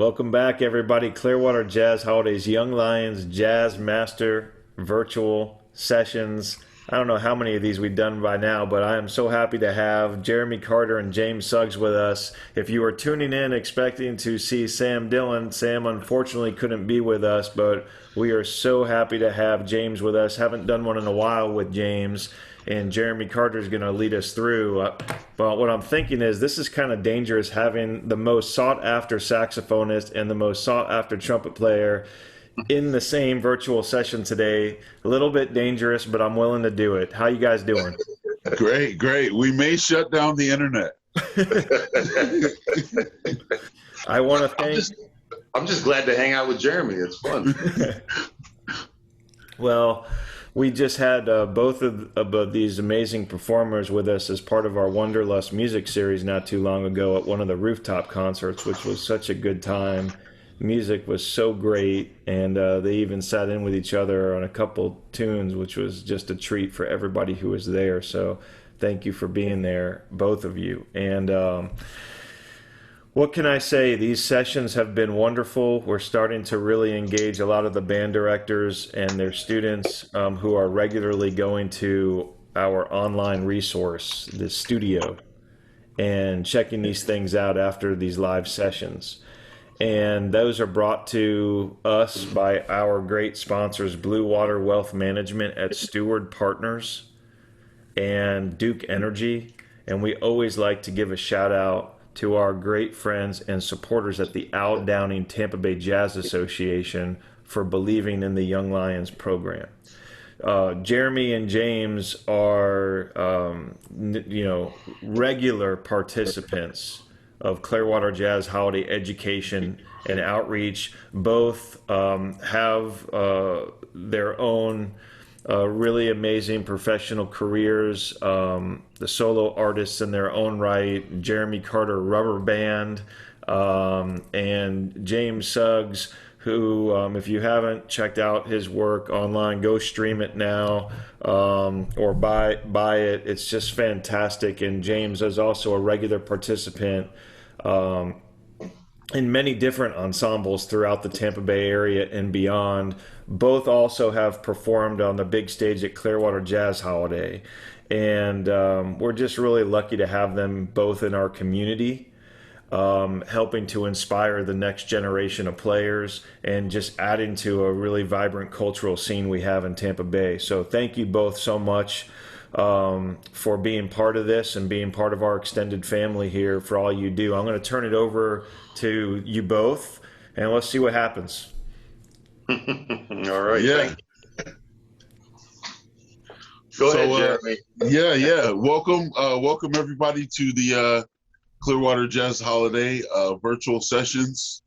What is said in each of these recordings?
Welcome back, everybody. Clearwater Jazz Holidays, Young Lions Jazz Master virtual sessions. I don't know how many of these we've done by now, but I am so happy to have Jeremy Carter and James Suggs with us. If you were tuning in expecting to see Sam Dillon, Sam unfortunately couldn't be with us, but we are so happy to have James with us. Haven't done one in a while with James, and Jeremy Carter is going to lead us through. But what I'm thinking is this is kind of dangerous, having the most sought after saxophonist and the most sought after trumpet player in the same virtual session today. A little bit dangerous, but I'm willing to do it. How you guys doing? Great, great. We may shut down the internet. I want to thank. I'm just glad to hang out with Jeremy. It's fun. Well, we just had both of these amazing performers with us as part of our Wanderlust music series not too long ago at one of the rooftop concerts, which was such a good time. Music was so great, and they even sat in with each other on a couple tunes, which was just a treat for everybody who was there. So thank you for being there, both of you. And what can I say? These sessions have been wonderful. We're starting to really engage a lot of the band directors and their students who are regularly going to our online resource, the studio, and checking these things out after these live sessions. And those are brought to us by our great sponsors, Blue Water Wealth Management at Steward Partners and Duke Energy. And we always like to give a shout out to our great friends and supporters at the Al Downing Tampa Bay Jazz Association for believing in the Young Lions program. Jeremy and James are, regular participants of Clearwater Jazz Holiday education and outreach. Both have their own really amazing professional careers. The solo artists in their own right, Jeremy Carter Rubber Band, and James Suggs, who, if you haven't checked out his work online, go stream it now, or buy it. It's just fantastic. And James is also a regular participant in many different ensembles throughout the Tampa Bay area and beyond. Both also have performed on the big stage at Clearwater Jazz Holiday. And we're just really lucky to have them both in our community, helping to inspire the next generation of players and just adding to a really vibrant cultural scene we have in Tampa Bay. So thank you both so much for being part of this and being part of our extended family here, for all you do. I'm going to turn it over to you both, and let's see what happens. All right. Yeah. Go ahead, Jeremy. Yeah. Welcome everybody to the Clearwater Jazz Holiday virtual sessions.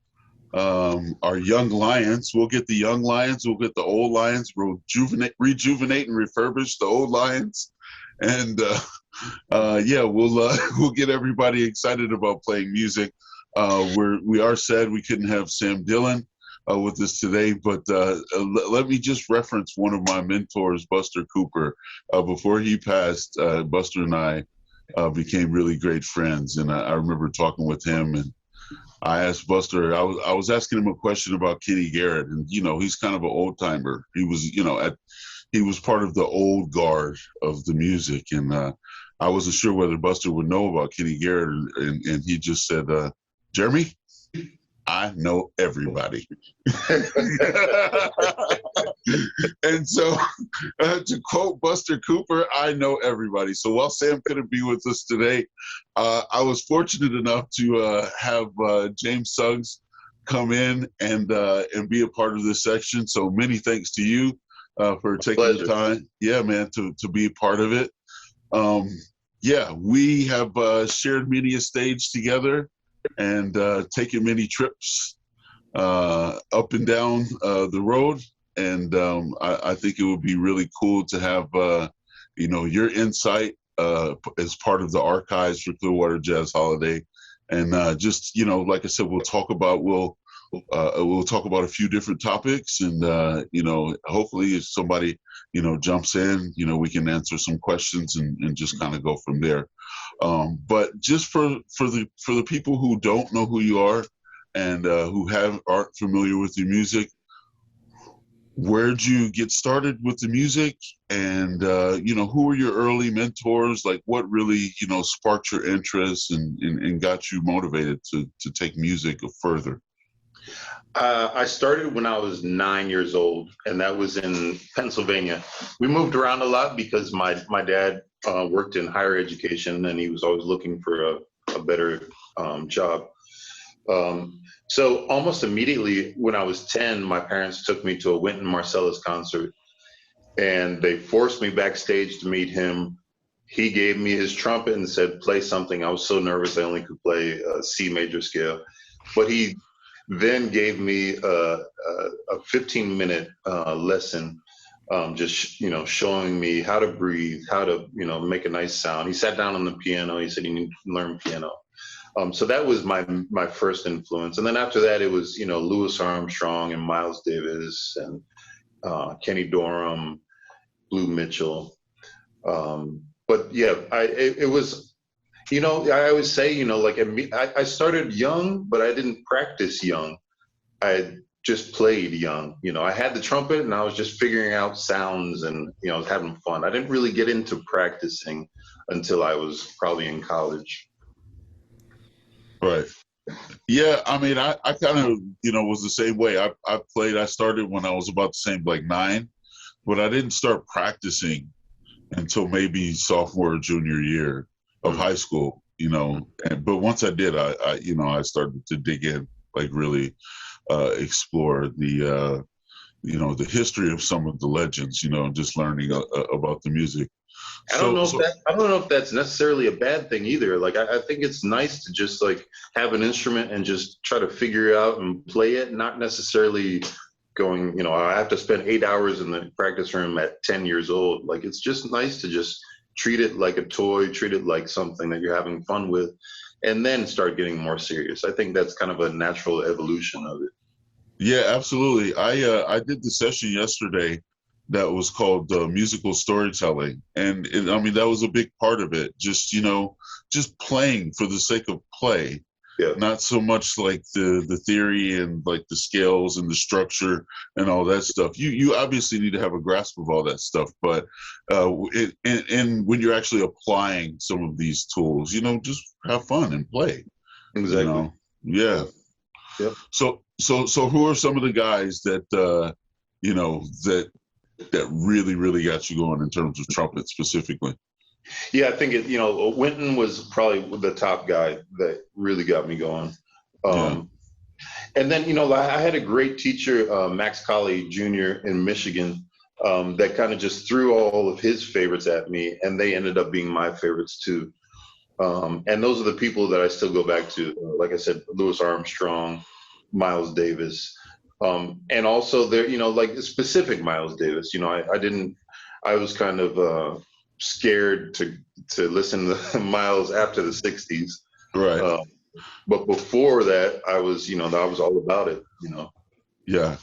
Our Young Lions. We'll get the Young Lions. We'll get the old Lions. We'll rejuvenate and refurbish the old Lions. And we'll get everybody excited about playing music. We are sad we couldn't have Sam Dillon with us today, but let me just reference one of my mentors, Buster Cooper. Before he passed, Buster and I became really great friends, and I remember talking with him, and I asked Buster, I was asking him a question about Kenny Garrett, and he's kind of an old timer. He was he was part of the old guard of the music, and I wasn't sure whether Buster would know about Kenny Garrett, and he just said, Jeremy, I know everybody. And so, to quote Buster Cooper, I know everybody. So while Sam couldn't be with us today, I was fortunate enough to have James Suggs come in and be a part of this section. So many thanks to you for taking the time. Yeah, man, to be a part of it. We have shared many a stage together and taken many trips up and down the road. And I think it would be really cool to have, your insight as part of the archives for Clearwater Jazz Holiday. And like I said, we'll talk about a few different topics, and hopefully if somebody jumps in, we can answer some questions and just kind of go from there. But just for the people who don't know who you are and who aren't familiar with your music, where'd you get started with the music? And, who were your early mentors? Like, what really, sparked your interest and got you motivated to take music further? I started when I was 9 years old, and that was in Pennsylvania. We moved around a lot because my dad worked in higher education, and he was always looking for a better job. So almost immediately when I was 10, my parents took me to a Wynton Marsalis concert, and they forced me backstage to meet him. He gave me his trumpet and said, play something. I was so nervous I only could play a C major scale. But he then gave me a 15-minute lesson, showing me how to breathe, how to, make a nice sound. He sat down on the piano. He said, you need to learn piano. So that was my first influence. And then after that, it was, Louis Armstrong and Miles Davis and Kenny Dorham, Blue Mitchell. But yeah, it was, I always say, I started young, but I didn't practice young. I just played young. I had the trumpet and I was just figuring out sounds and, I was having fun. I didn't really get into practicing until I was probably in college. Right. Yeah. I mean, I kind of, was the same way. I started when I was about the same, like 9, but I didn't start practicing until maybe sophomore or junior year of high school, but once I did, I started to dig in, like really explore the history of some of the legends, just learning about the music. I don't know if that's necessarily a bad thing either. Like, I think it's nice to just like have an instrument and just try to figure it out and play it, not necessarily going, I have to spend 8 hours in the practice room at 10 years old. Like, it's just nice to just treat it like a toy, treat it like something that you're having fun with, and then start getting more serious. I think that's kind of a natural evolution of it. Yeah, absolutely. I did the session yesterday that was called musical storytelling. And that was a big part of it. Just, just playing for the sake of play. Yeah. Not so much like the theory and like the scales and the structure and all that stuff. You obviously need to have a grasp of all that stuff, but and when you're actually applying some of these tools, just have fun and play. Exactly. Yeah. Yep. So who are some of the guys that that really got you going in terms of trumpet specifically? Yeah, I think Wynton was probably the top guy that really got me going. And then, I had a great teacher, Max Colley Jr. in Michigan, that kind of just threw all of his favorites at me, and they ended up being my favorites too. And those are the people that I still go back to. Like I said, Louis Armstrong, Miles Davis, and also there, like specific Miles Davis. I was kind of scared to listen to Miles after the 60s. Right. But before that, I was all about it, Yeah.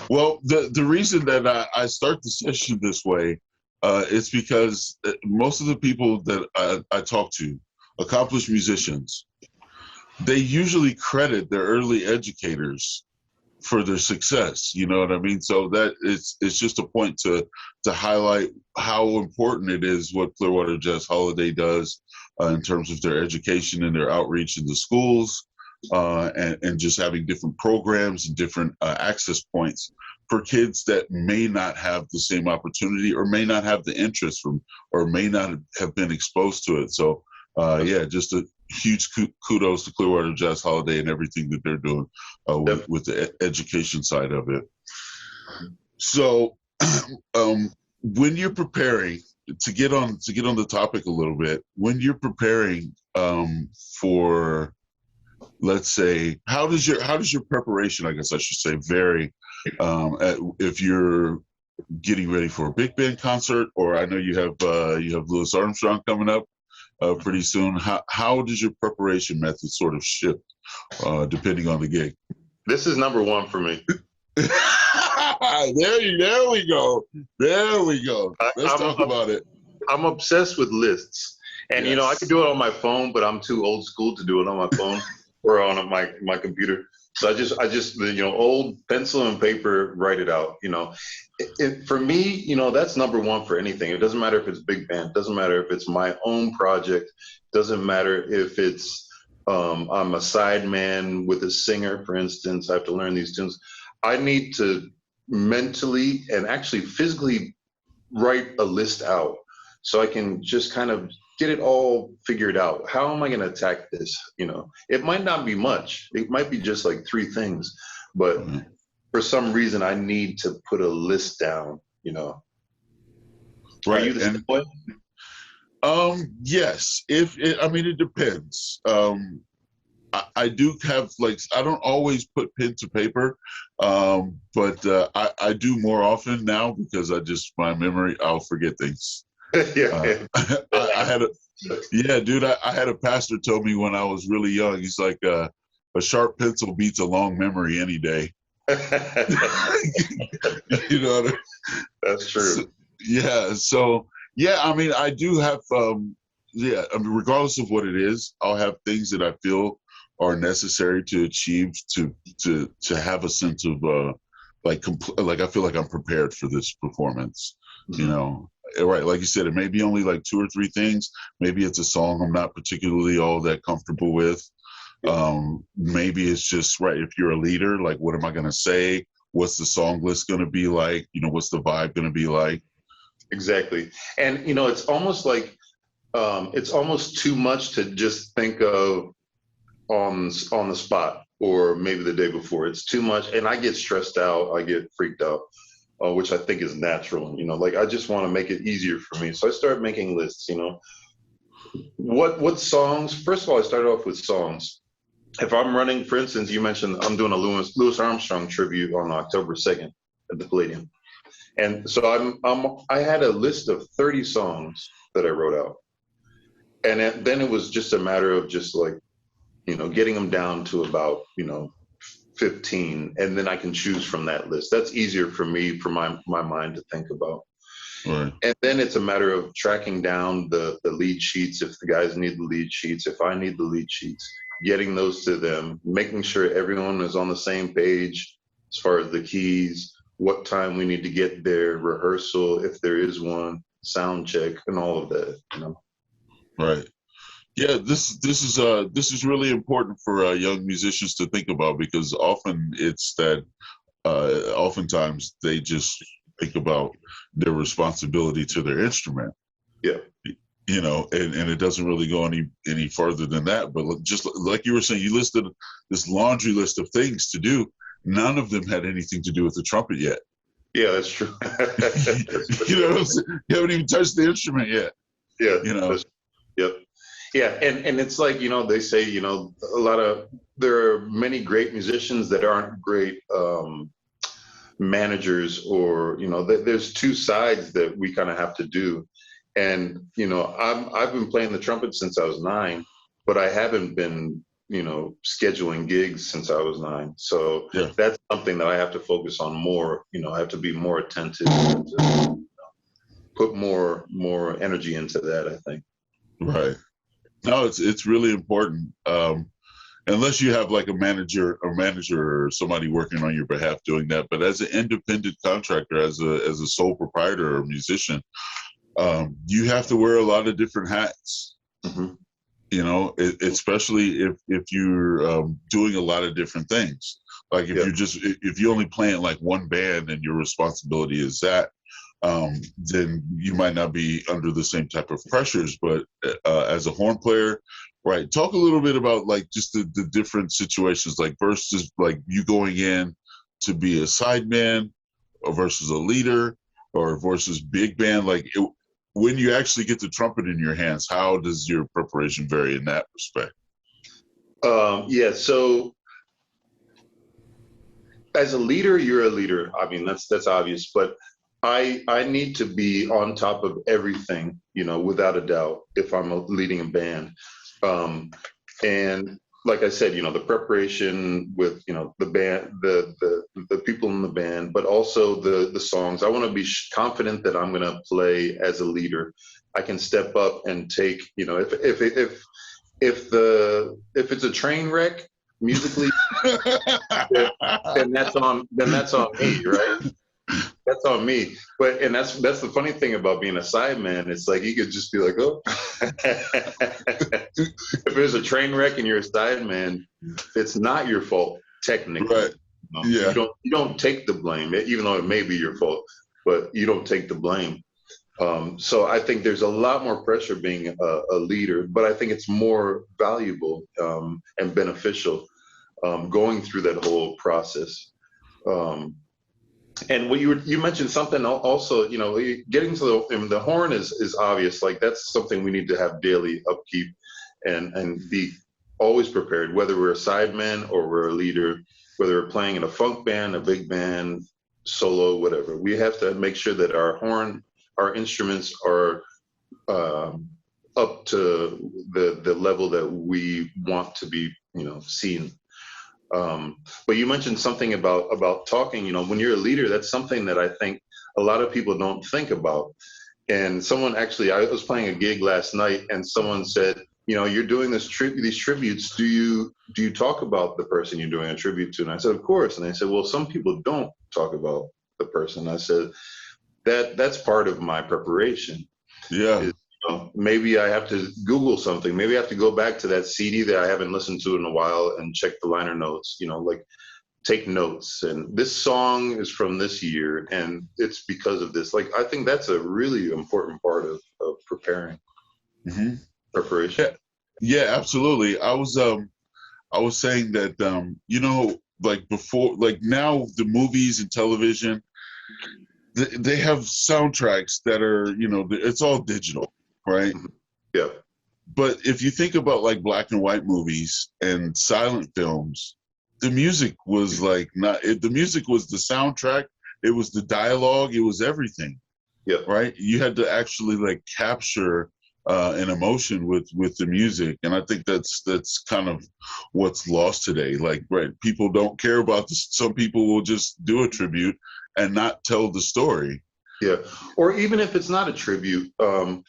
Well, the reason that I start the session this way is because most of the people that I talk to, accomplished musicians, they usually credit their early educators for their success. You know what I mean? So that it's just a point to highlight how important it is what Clearwater Jazz Holiday does in terms of their education and their outreach in the schools, and just having different programs and different access points for kids that may not have the same opportunity or may not have the interest from or may not have been exposed to it. So just a huge kudos to Clearwater Jazz Holiday and everything that they're doing with the education side of it. So when you're preparing to get on the topic a little bit, when you're preparing for, let's say, how does your preparation, I guess I should say, vary if you're getting ready for a big band concert, or I know you have Louis Armstrong coming up pretty soon. How does your preparation method sort of shift depending on the gig? This is number one for me. There we go. Let's talk about it. I'm obsessed with lists, and I can do it on my phone, but I'm too old school to do it on my phone or on my computer. So I just, old pencil and paper, write it out. For me, that's number one for anything. It doesn't matter if it's big band, doesn't matter if it's my own project, doesn't matter if it's I'm a side man with a singer, for instance. I have to learn these tunes. I need to mentally and actually physically write a list out so I can just kind of get it all figured out. How am I going to attack this? It might not be much. It might be just like three things, but for some reason I need to put a list down, Are Right. you the same way? Yes. It depends. I do have I don't always put pen to paper, but I do more often now because my memory, I'll forget things. Yeah. I had I had a pastor tell me when I was really young, he's like, a sharp pencil beats a long memory any day. You know what I mean? That's true. I do have, regardless of what it is, I'll have things that I feel are necessary to achieve to have a sense of I feel like I'm prepared for this performance. Right, like you said, it may be only like two or three things. Maybe it's a song I'm not particularly all that comfortable with. Maybe it's just, right, if you're a leader, like, what am I going to say? What's the song list going to be like? What's the vibe going to be like? Exactly. And, it's almost like, it's almost too much to just think of on the spot or maybe the day before. It's too much. And I get stressed out. I get freaked out. Which I think is natural, I just want to make it easier for me. So I started making lists, what songs, first of all, I started off with songs. If I'm running, for instance, you mentioned I'm doing a Louis Armstrong tribute on October 2nd at the Palladium. And so I had a list of 30 songs that I wrote out. And then it was just a matter of just getting them down to about, 15, and then I can choose from that list. That's easier for me, for my mind to think about. Right. And then it's a matter of tracking down the lead sheets if the guys need the lead sheets, if I need the lead sheets, getting those to them, making sure everyone is on the same page as far as the keys, what time we need to get there, rehearsal, if there is one, sound check, and all of that, Right. Yeah, this is really important for young musicians to think about, because often it's that oftentimes they just think about their responsibility to their instrument. Yeah. And it doesn't really go any further than that. But just like you were saying, you listed this laundry list of things to do. None of them had anything to do with the trumpet yet. Yeah, that's true. You know what I'm saying? You haven't even touched the instrument yet. Yeah. Yep. Yeah, and it's like, they say, there are many great musicians that aren't great managers, or, there's two sides that we kind of have to do. And, I've been playing the trumpet since I was 9, but I haven't been, scheduling gigs since I was 9. So yeah. That's something that I have to focus on more. I have to be more attentive and to, put more energy into that, I think. Right. No, it's really important. Unless you have like a manager or somebody working on your behalf doing that. But as an independent contractor, as a sole proprietor or musician, you have to wear a lot of different hats. Mm-hmm. Especially if you're doing a lot of different things. Like if you only play in like one band and your responsibility is that, then you might not be under the same type of pressures. But as a horn player, right, talk a little bit about like just the different situations, like versus like you going in to be a sideman or versus a leader or versus big band. When you actually get the trumpet in your hands, how does your preparation vary in that respect? So as a leader, you're a leader. I mean, that's obvious, but I need to be on top of everything, without a doubt, if I'm leading a band. And like I said, the preparation with, the band, the people in the band, but also the songs. I want to be confident that I'm going to play as a leader. I can step up and take, if it's a train wreck musically, then that's on me, right? That's on me. But and that's the funny thing about being a sideman. It's like you could just be like, oh, if there's a train wreck and you're a sideman, it's not your fault technically. Right. Yeah. You don't take the blame, even though it may be your fault, but you don't take the blame. So I think there's a lot more pressure being a leader, but I think it's more valuable and beneficial going through that whole process. And what you mentioned something also, getting to the horn is obvious. Like that's something we need to have daily upkeep and be always prepared, whether we're a sideman or we're a leader, whether we're playing in a funk band, a big band, solo, whatever. We have to make sure that our instruments are up to the level that we want to be, seen. But you mentioned something about talking. When you're a leader, that's something that I think a lot of people don't think about. And someone actually, I was playing a gig last night, and someone said, you're doing these tributes. Do you talk about the person you're doing a tribute to? And I said, of course. And they said, well, some people don't talk about the person. I said, that's part of my preparation. Yeah. Maybe I have to Google something. Maybe I have to go back to that CD that I haven't listened to in a while and check the liner notes, like take notes. And this song is from this year and it's because of this. Like, I think that's a really important part of preparing. Mm-hmm. Preparation. Yeah, absolutely. I was saying that, like before, like now the movies and television, they have soundtracks that are, it's all digital, right? Yeah. But if you think about like black and white movies and silent films, the music was like the music was the soundtrack. It was the dialogue. It was everything. Yeah. Right. You had to actually like capture an emotion with the music. And I think that's kind of what's lost today. Like, right. People don't care about this. Some people will just do a tribute and not tell the story. Yeah. Or even if it's not a tribute, I'm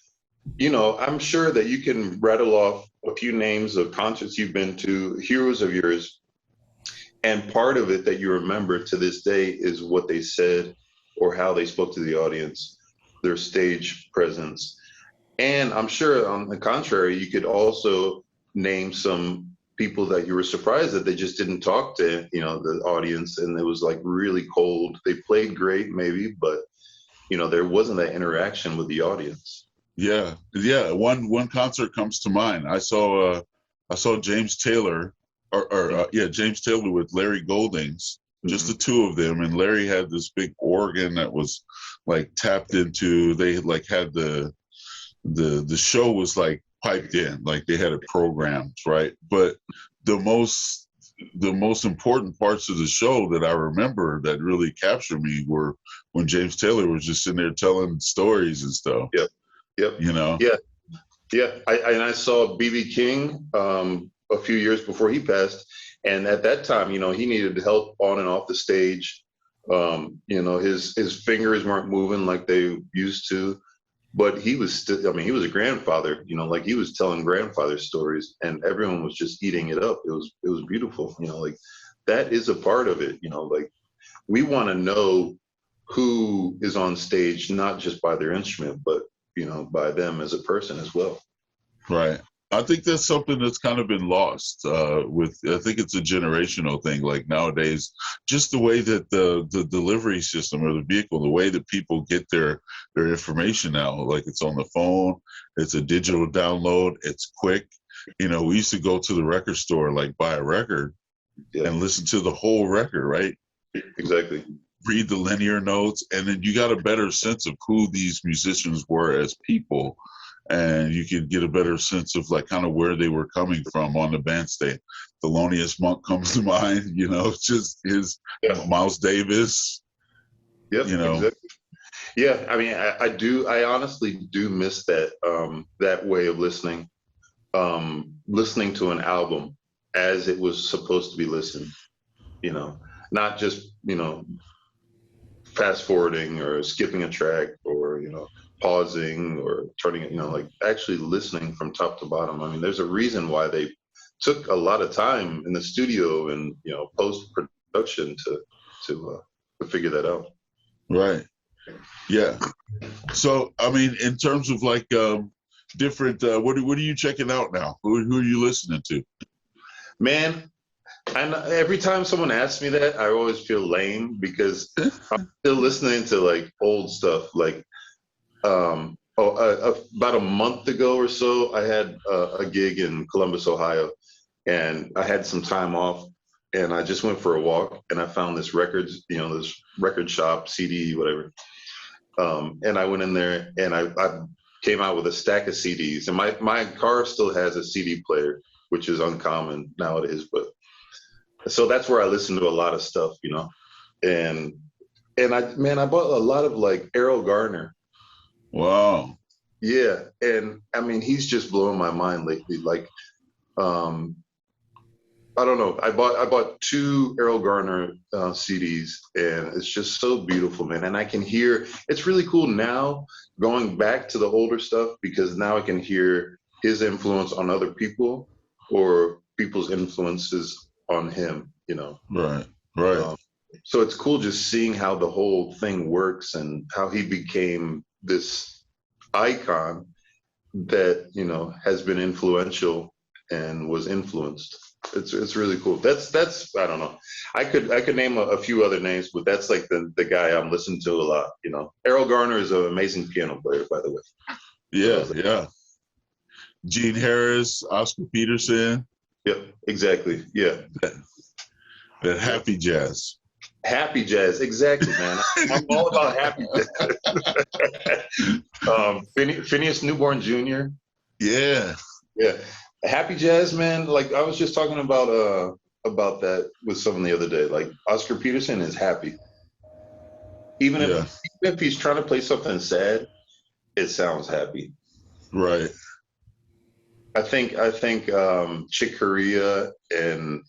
sure that you can rattle off a few names of concerts you've been to, heroes of yours. And part of it that you remember to this day is what they said or how they spoke to the audience, their stage presence. And I'm sure on the contrary, you could also name some people that you were surprised that they just didn't talk to, the audience, and it was like really cold. They played great maybe, but there wasn't that interaction with the audience. Yeah. One concert comes to mind. I saw James Taylor, James Taylor with Larry Goldings, just the two of them, and Larry had this big organ that was like tapped into. They like had the show was like piped in, like they had it programmed, right? But the most important parts of the show that I remember that really captured me were when James Taylor was just sitting there telling stories and stuff. Yep. Yeah. I saw B.B. King a few years before he passed, and at that time, he needed help on and off the stage. His fingers weren't moving like they used to. But he was still, he was a grandfather, like he was telling grandfather stories and everyone was just eating it up. It was beautiful, like that is a part of it, like we want to know who is on stage, not just by their instrument, but, by them as a person as well. Right. I think that's something that's kind of been lost I think it's a generational thing. Like nowadays, just the way that the delivery system or the vehicle, the way that people get their information now, like it's on the phone, it's a digital download, it's quick. We used to go to the record store, like buy a record and listen to the whole record, right? Exactly. Read the linear notes, and then you got a better sense of who these musicians were as people. And you could get a better sense of like kind of where they were coming from on the bandstand. Thelonious Monk comes to mind, just his Miles Davis. Yep, exactly. Yeah, I honestly do miss that that way of listening to an album as it was supposed to be listened, not just, fast forwarding or skipping a track or, pausing or turning it, like actually listening from top to bottom. There's a reason why they took a lot of time in the studio and, you know, post production to figure that out. Right. Yeah. So, I mean, in terms of like different, what are you checking out now? Who are you listening to? Man, and every time someone asks me that, I always feel lame because I'm still listening to like old stuff. Like, about a month ago or so, I had a gig in Columbus, Ohio, and I had some time off, and I just went for a walk, and I found this records, you know, this record shop, CD, whatever. And I went in there, and I came out with a stack of CDs, and my car still has a CD player, which is uncommon nowadays, but. So that's where I listen to a lot of stuff, you know, and I bought a lot of like Errol Garner. Wow. Yeah, and I mean he's just blowing my mind lately. Like, I don't know. I bought two Errol Garner CDs, and it's just so beautiful, man. And I can hear it's really cool now going back to the older stuff because now I can hear his influence on other people or people's influences on him, you know. Right. Right. So it's cool just seeing how the whole thing works and how he became this icon that, you know, has been influential and was influenced. It's really cool. That's I don't know. I could name a few other names, but that's like the guy I'm listening to a lot, you know. Errol Garner is an amazing piano player, by the way. Yeah, yeah. Gene Harris, Oscar Peterson. Yep, exactly. Yeah. That happy jazz. Happy jazz, exactly, man. I'm all about happy jazz. Phineas Newborn Jr. Yeah. Yeah. Happy jazz, man. Like I was just talking about that with someone the other day. Like Oscar Peterson is happy. Even if he's trying to play something sad, it sounds happy. Right. I think Chick Corea and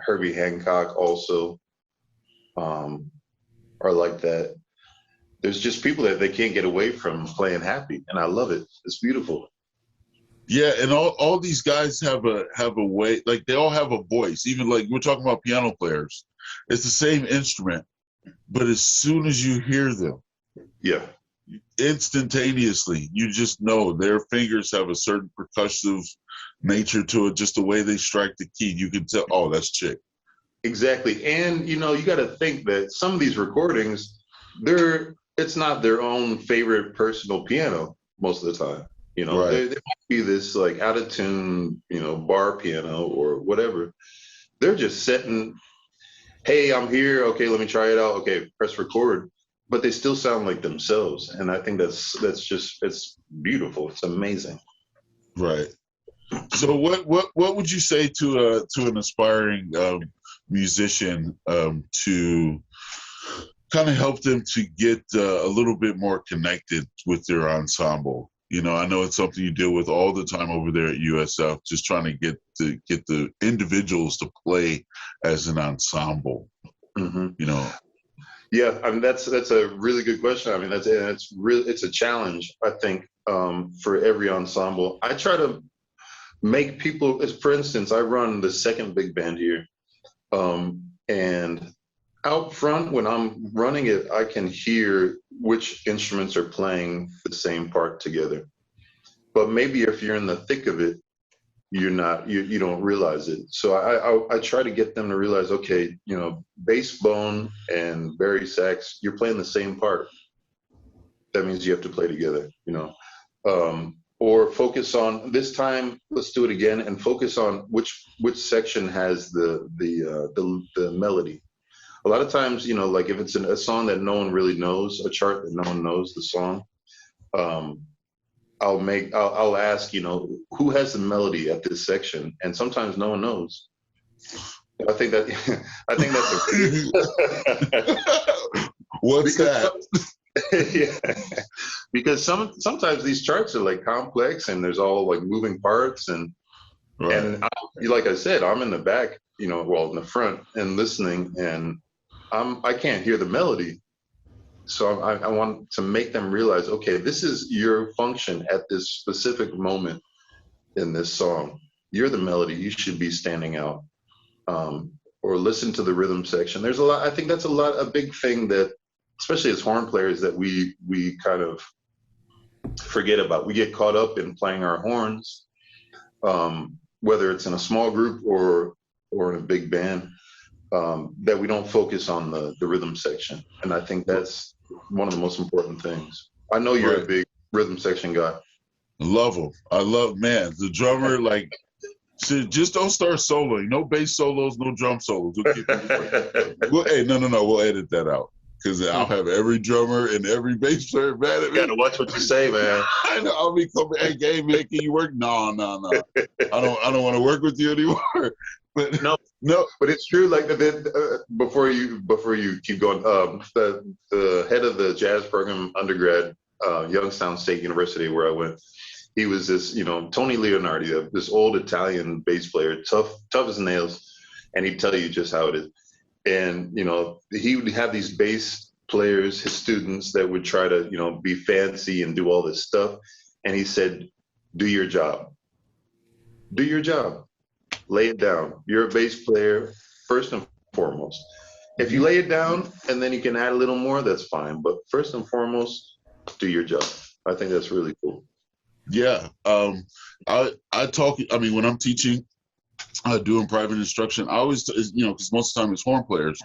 Herbie Hancock also are like that. There's just people that they can't get away from playing happy, and I love it. It's beautiful. Yeah, and all these guys have a way, like they all have a voice. Even like we're talking about piano players, it's the same instrument, but as soon as you hear them, yeah, instantaneously, you just know their fingers have a certain percussive nature to it. Just the way they strike the key, you can tell. Oh, that's Chick. Exactly, and you know you got to think that some of these recordings, it's not their own favorite personal piano most of the time. You know, right. there might be this like out of tune, you know, bar piano or whatever. They're just setting, hey, I'm here. Okay, let me try it out. Okay, press record. But they still sound like themselves, and I think that's just it's beautiful. It's amazing. Right. So, what would you say to an aspiring musician to kind of help them to get a little bit more connected with their ensemble? You know, I know it's something you deal with all the time over there at USF, just trying to get the individuals to play as an ensemble. Mm-hmm. You know. Yeah, I mean that's a really good question. I mean it's a challenge, I think, for every ensemble. I try to make people, for instance, I run the second big band here, and out front when I'm running it, I can hear which instruments are playing the same part together. But maybe if you're in the thick of it, you don't realize it. So I try to get them to realize, okay, you know, bass bone and bari sax, you're playing the same part. That means you have to play together, you know. Or focus on this time, let's do it again, and focus on which section has the melody. A lot of times, you know, like if it's a song that no one really knows, a chart that no one knows the song, I'll ask, you know, who has the melody at this section, and sometimes no one knows. I think that's What's that? Yeah, because sometimes these charts are like complex and there's all like moving parts and right. And like I said, I'm in the back, you know, well, in the front and listening, and I can't hear the melody. So I want to make them realize, okay, this is your function at this specific moment in this song. you're the melody. You should be standing out. Or listen to the rhythm section. There's a lot. I think that's a big thing that, especially as horn players, that we kind of forget about. We get caught up in playing our horns, whether it's in a small group or in a big band, that we don't focus on the rhythm section. And I think that's one of the most important things. I know you're a big rhythm section guy. Love them. I love, man, the drummer, like, so just don't start soloing. No bass solos, no drum solos. We'll keep it well, hey, no. We'll edit that out because I'll have every drummer and every bass player mad at me. You gotta watch what you say, man. I know. I'll be coming. Hey, man, can you work? No. I don't want to work with you anymore. But no. But it's true. Like before you keep going, the head of the jazz program undergrad, Youngstown State University, where I went. He was this, Tony Leonardi, this old Italian bass player, tough as nails, and he'd tell you just how it is. And, he would have these bass players, his students, that would try to, be fancy and do all this stuff. And he said, do your job. Do your job. Lay it down. You're a bass player, first and foremost. If you lay it down and then you can add a little more, that's fine. But first and foremost, do your job. I think that's really cool. Yeah. I talk, when I'm teaching, doing private instruction, I always, because most of the time it's horn players,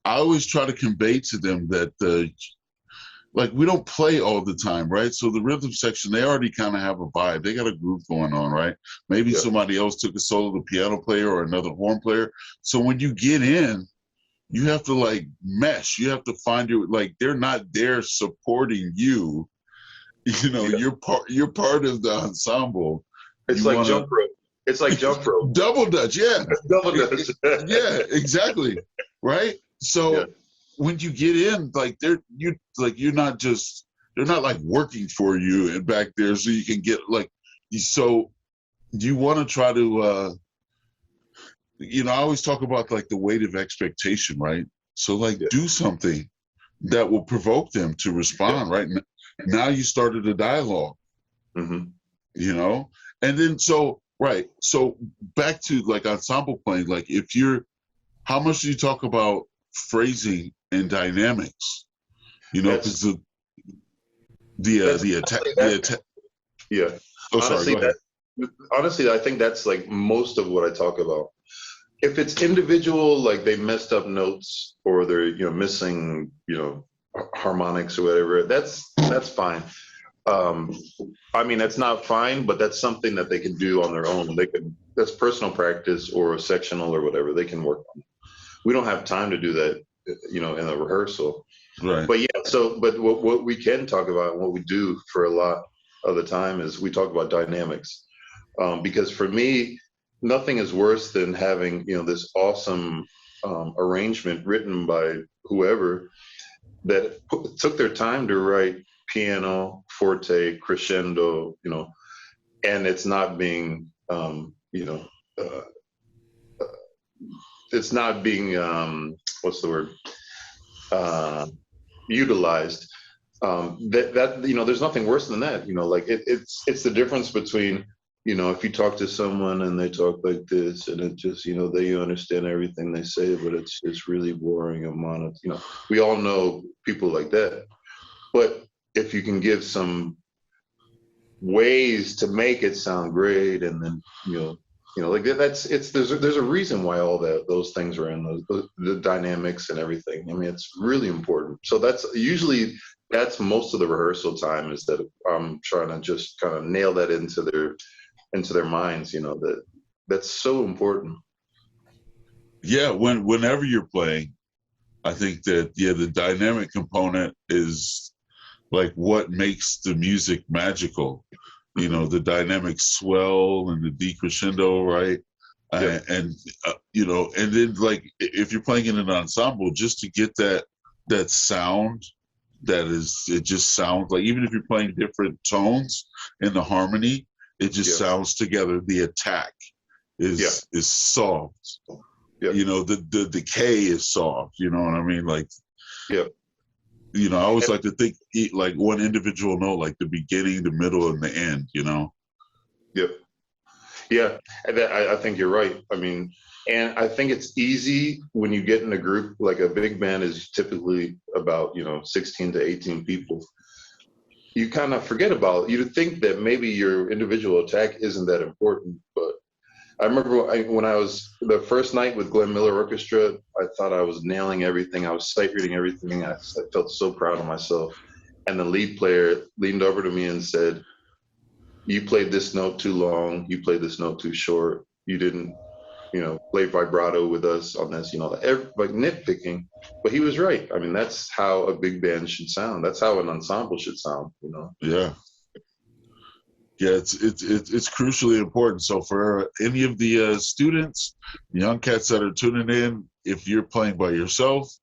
I always try to convey to them that we don't play all the time, right? So the rhythm section, they already kind of have a vibe. They got a groove going on, right? Maybe somebody else took a solo, the piano player or another horn player. So when you get in, you have to mesh. You have to find they're not there supporting you. You're part of the ensemble. It's like jump rope. It's like jump rope. Double dutch, yeah. Double dutch. Yeah, exactly. Right? So when you get in, you're not working for you and back there so you can get so you want to try to I always talk about the weight of expectation, right? So do something that will provoke them to respond, right? Now you started a dialogue, and then so back to ensemble playing, how much do you talk about phrasing and dynamics, because the attack. Yeah. Oh, sorry. Honestly, I think that's most of what I talk about. If it's individual, they messed up notes or they're missing harmonics or whatever, that's fine. That's not fine, but that's something that they can do on their own. That's personal practice or sectional or whatever they can work on. We don't have time to do that, in a rehearsal. Right. But but what we can talk about and what we do for a lot of the time is we talk about dynamics. Because for me, nothing is worse than having, this awesome arrangement written by whoever that took their time to write piano, forte, crescendo, and it's not being, it's not being, what's the word, utilized. There's nothing worse than that. It's the difference between, if you talk to someone and they talk like this and it just, they understand everything they say, but it's really boring and monotone. We all know people like that. But if you can give some ways to make it sound great, and then, there's a reason why all those things are in the dynamics and everything. It's really important. So that's most of the rehearsal time, is that I'm trying to just kind of nail that into their minds, that's so important. Yeah, whenever you're playing, I think that the dynamic component is what makes the music magical. The dynamic swell and the decrescendo, right? Yeah. And then if you're playing in an ensemble, just to get that sound, it just sounds even if you're playing different tones in the harmony, it just sounds together. The attack is soft. Yeah. The decay is soft. You know what I mean? I always like to think one individual note, the beginning, the middle, and the end. Yep. Yeah, I think you're right. I mean, and I think it's easy when you get in a group, like a big band is typically about, 16 to 18 people. You kind of forget about, you'd think that maybe your individual attack isn't that important. But I remember when I was the first night with Glenn Miller Orchestra, I thought I was nailing everything. I was sight reading everything. I felt so proud of myself. And the lead player leaned over to me and said, "You played this note too long. You played this note too short. You didn't, play vibrato with us on this, like nitpicking." But he was right. I mean, that's how a big band should sound. That's how an ensemble should sound. Yeah. Yeah, it's crucially important. So for any of the students, young cats that are tuning in, if you're playing by yourself,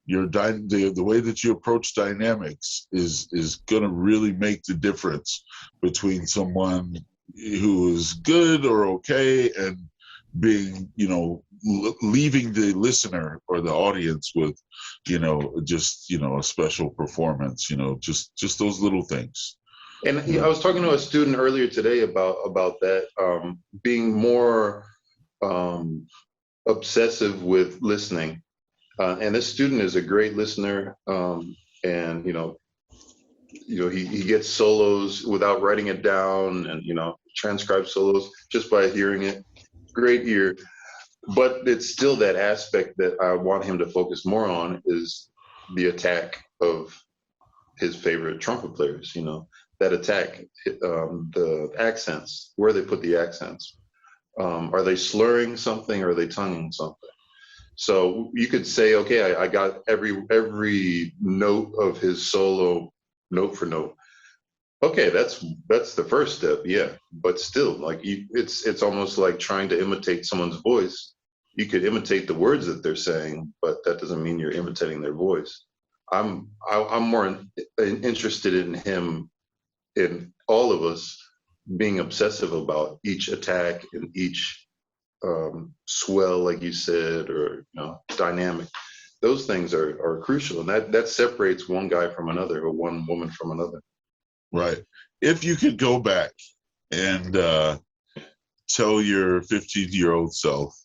the way that you approach dynamics is going to really make the difference between someone who is good or okay and being, leaving the listener or the audience with, just, a special performance, just those little things. And I was talking to a student earlier today about that, being more obsessive with listening. And this student is a great listener, and he gets solos without writing it down, and transcribes solos just by hearing it. Great ear, but it's still that aspect that I want him to focus more on is the attack of his favorite trumpet players. That attack, the accents, where they put the accents. Are they slurring something or are they tonguing something? So you could say, okay, I got every note of his solo note for note. Okay, that's the first step, yeah. But still, like it's almost like trying to imitate someone's voice. You could imitate the words that they're saying, but that doesn't mean you're imitating their voice. I'm more interested in him, in all of us, being obsessive about each attack and each swell, like you said, or dynamic. Those things are crucial, and that separates one guy from another or one woman from another. Right. If you could go back and tell your 15-year-old self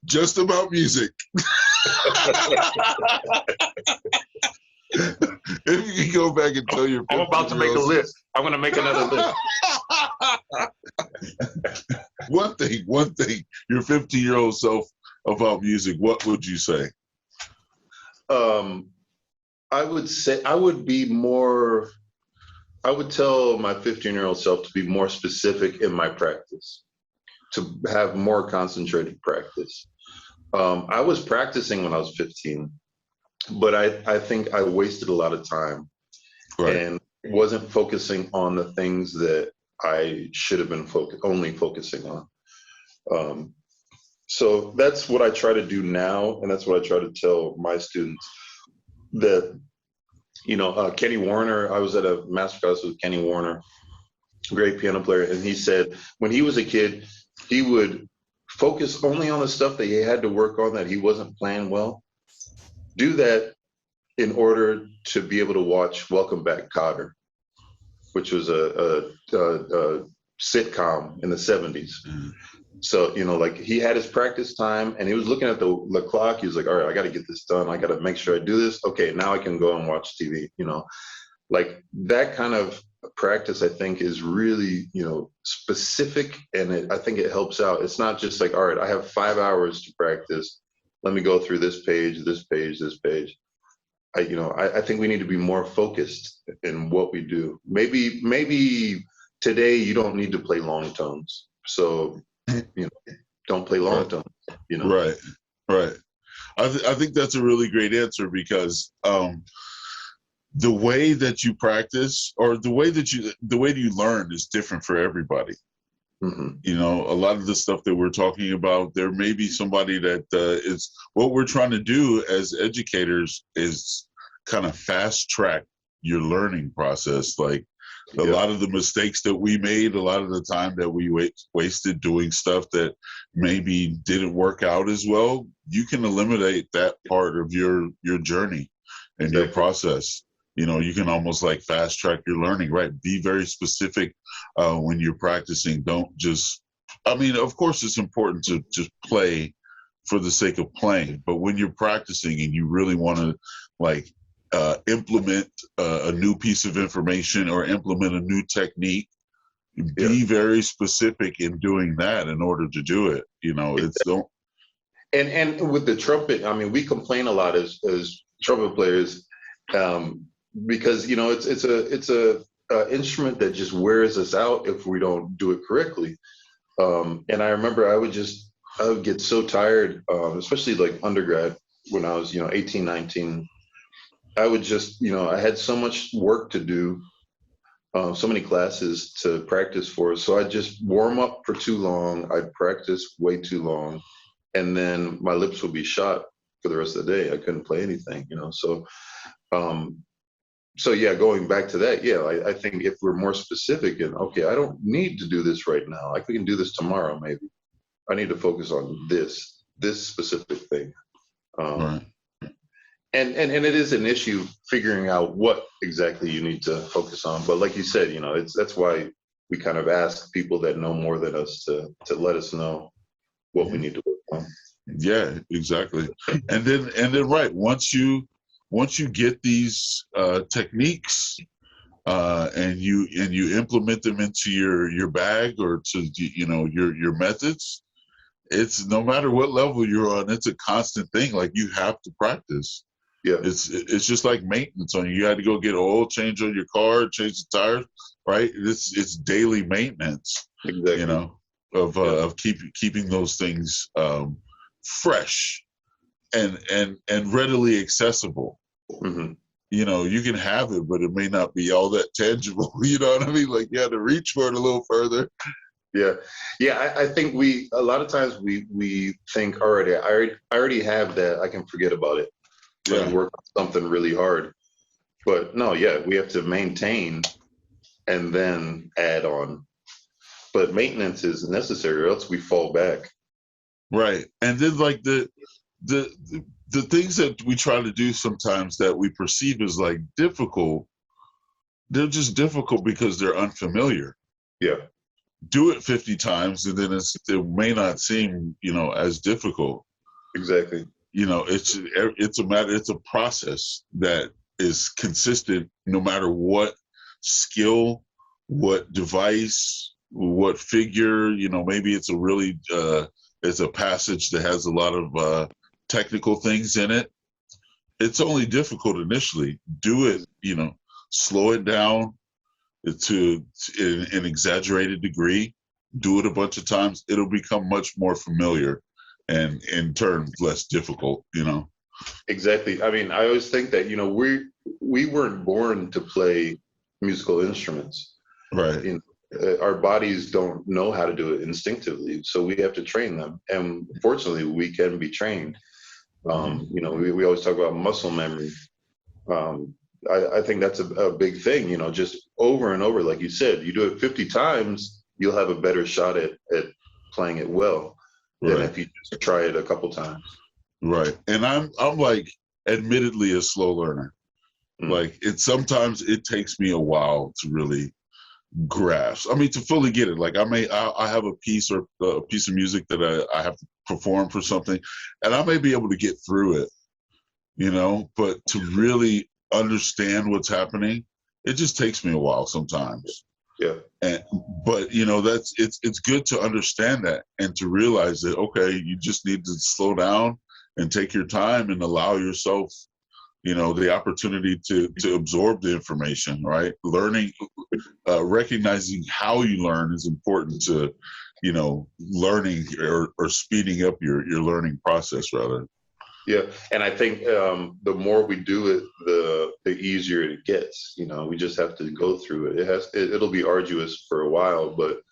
just about music. If you could go back and tell your 15-year-old I'm about to make a list. I'm going to make another list. One thing, your 15-year-old self about music, what would you say? I would say I would tell my 15-year-old self to be more specific in my practice, to have more concentrated practice. I was practicing when I was 15, but I think I wasted a lot of time, right, and wasn't focusing on the things that I should have been only focusing on. So that's what I try to do now, and that's what I try to tell my students. That Kenny Warner, I was at a masterclass with Kenny Warner, great piano player, and he said when he was a kid, he would focus only on the stuff that he had to work on that he wasn't playing well. Do that in order to be able to watch Welcome Back, Kotter, which was a sitcom in the 70s. So, like he had his practice time and he was looking at the clock. He was like, all right, I got to get this done. I got to make sure I do this. Okay, now I can go and watch TV, like that kind of practice, I think is really, specific. And I think it helps out. It's not just like, all right, I have 5 hours to practice. Let me go through this page, this page, this page. I think we need to be more focused in what we do. Maybe today you don't need to play long tones. So, don't play long tones, Right. I think that's a really great answer because the way that you practice or the way that you learn is different for everybody. Mm-hmm. A lot of the stuff that we're talking about, there may be somebody that is what we're trying to do as educators is kind of fast track your learning process. Like a lot of the mistakes that we made, a lot of the time that we wasted doing stuff that maybe didn't work out as well, you can eliminate that part of your journey and your process. You can almost like fast track your learning, right? Be very specific when you're practicing. Don't just, I mean, of course, it's important to just play for the sake of playing, but when you're practicing and you really want to like implement a new piece of information or implement a new technique, be very specific in doing that in order to do it. It's don't. And with the trumpet, I mean, we complain a lot as trumpet players, because it's a instrument that just wears us out if we don't do it correctly. And I remember I would get so tired, especially like undergrad when I was 18, 19. I would just I had so much work to do, so many classes to practice for. So I'd just warm up for too long. I'd practice way too long, and then my lips would be shot for the rest of the day. I couldn't play anything, So yeah, going back to that, yeah, I think if we're more specific and okay, I don't need to do this right now. I can do this tomorrow, maybe. I need to focus on this specific thing. Right. And it is an issue figuring out what exactly you need to focus on. But like you said, that's why we kind of ask people that know more than us to let us know what we need to work on. Yeah, exactly. And then right, once you get these techniques and you implement them into your bag or to your methods, it's no matter what level you're on, it's a constant thing. Like you have to practice. Yeah, it's just like maintenance on you. You had to go get oil change on your car, change the tires, right? It's daily maintenance. exactly. Of keeping those things fresh and readily accessible. Mm-hmm. You can have it, but it may not be all that tangible. You know what I mean? Like you had to reach for it a little further. Yeah. I think a lot of times we think already, I already have that. I can forget about it. Yeah. Work on something really hard. But no, yeah, we have to maintain and then add on. But maintenance is necessary, or else we fall back. Right. And then like the things that we try to do sometimes that we perceive as like difficult, they're just difficult because they're unfamiliar. Yeah. Do it 50 times and then it may not seem, as difficult. Exactly. It's a process that is consistent no matter what skill, what device, what figure. Maybe it's it's a passage that has a lot of technical things in it. It's only difficult initially. Do it, slow it down to an exaggerated degree. Do it a bunch of times. It'll become much more familiar and in turn less difficult. Exactly. I mean, I always think that we weren't born to play musical instruments. Right. Our bodies don't know how to do it instinctively, so we have to train them. And fortunately, we can be trained. We always talk about muscle memory. I think that's a big thing. Just over and over, like you said, you do it 50 times, you'll have a better shot at playing it well than if you just try it a couple times. Right. And I'm like admittedly a slow learner. Like sometimes it takes me a while to really grasp. I mean, to fully get it. Like I have a piece of music that I have to perform for something, and I may be able to get through it, but to really understand what's happening, it just takes me a while sometimes. Yeah. But it's good to understand that and to realize that, okay, you just need to slow down and take your time and allow yourself, the opportunity to absorb the information, right? Learning, recognizing how you learn is important to, learning or speeding up your learning process rather. Yeah, and I think the more we do it, the easier it gets. We just have to go through it. It'll be arduous for a while, but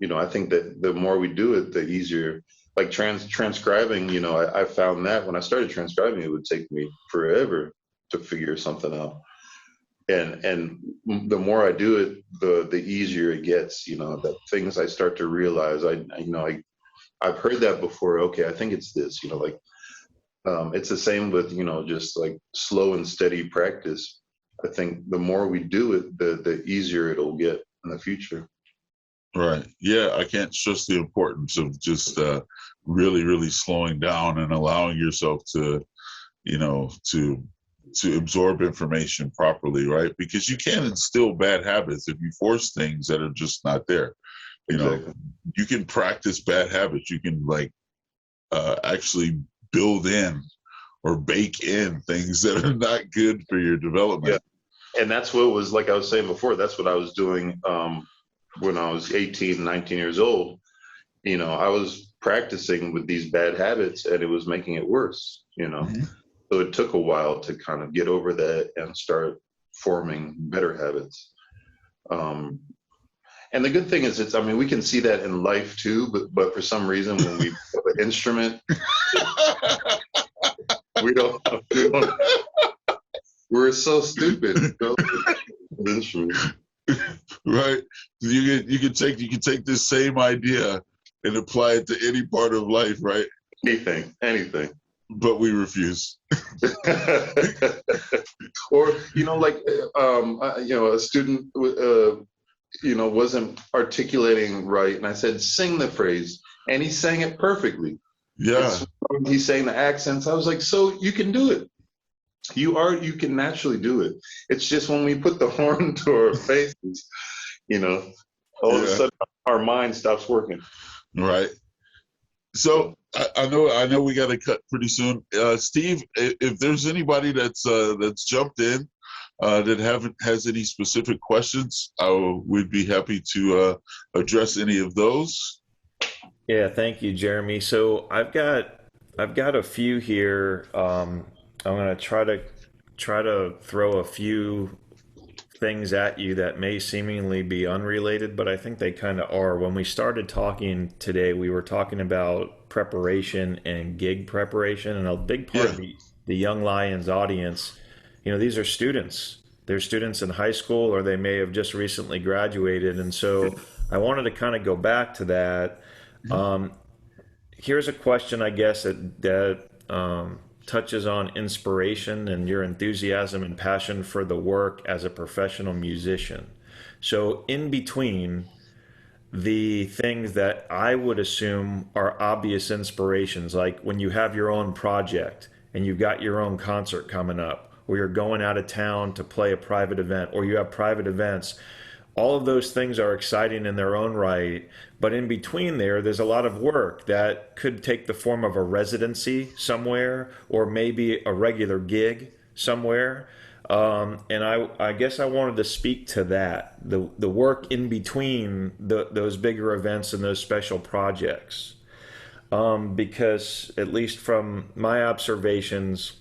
I think that the more we do it, the easier. Like transcribing, I found that when I started transcribing, it would take me forever to figure something out. And the more I do it, the easier it gets. The things I start to realize. I've heard that before. Okay, I think it's this. It's the same with just like slow and steady practice. I think the more we do it, the easier it'll get in the future. Right. Yeah, I can't stress the importance of just really, really slowing down and allowing yourself to, to absorb information properly, right? Because you can instill bad habits if you force things that are just not there. Exactly. You can practice bad habits. You can actually build in or bake in things that are not good for your development. Yeah. And that's what was, like I was saying before, that's what I was doing when I was 18, 19 years old. I was practicing with these bad habits and it was making it worse, Mm-hmm. So it took a while to kind of get over that and start forming better habits. And the good thing is, we can see that in life too, but for some reason, when we have an instrument, we don't, we're so stupid. Instrument. Right. You can take this same idea and apply it to any part of life, right? Anything. But we refuse. Or a student wasn't articulating right, and I said, sing the phrase, and he sang it perfectly. Yeah. He's saying the accents. I was like, so you can do it. You can naturally do it. It's just when we put the horn to our faces, all of a sudden our mind stops working. Right. So I know we got to cut pretty soon. Steve, if there's anybody that's jumped in that has any specific questions, we'd be happy to address any of those. Yeah, thank you, Jeremy. So I've got a few here. I'm going to try to throw a few things at you that may seemingly be unrelated, but I think they kind of are. When we started talking today, we were talking about preparation and gig preparation, and a big part of the Young Lions audience, these are students. They're students in high school, or they may have just recently graduated, and so I wanted to kind of go back to that. Here's a question, I guess, that touches on inspiration and your enthusiasm and passion for the work as a professional musician. So in between the things that I would assume are obvious inspirations, like when you have your own project and you've got your own concert coming up, or you're going out of town to play a private event, or you have private events, all of those things are exciting in their own right. But in between there's a lot of work that could take the form of a residency somewhere, or maybe a regular gig somewhere. And I guess I wanted to speak to that, the work in between those bigger events and those special projects. Because at least from my observations,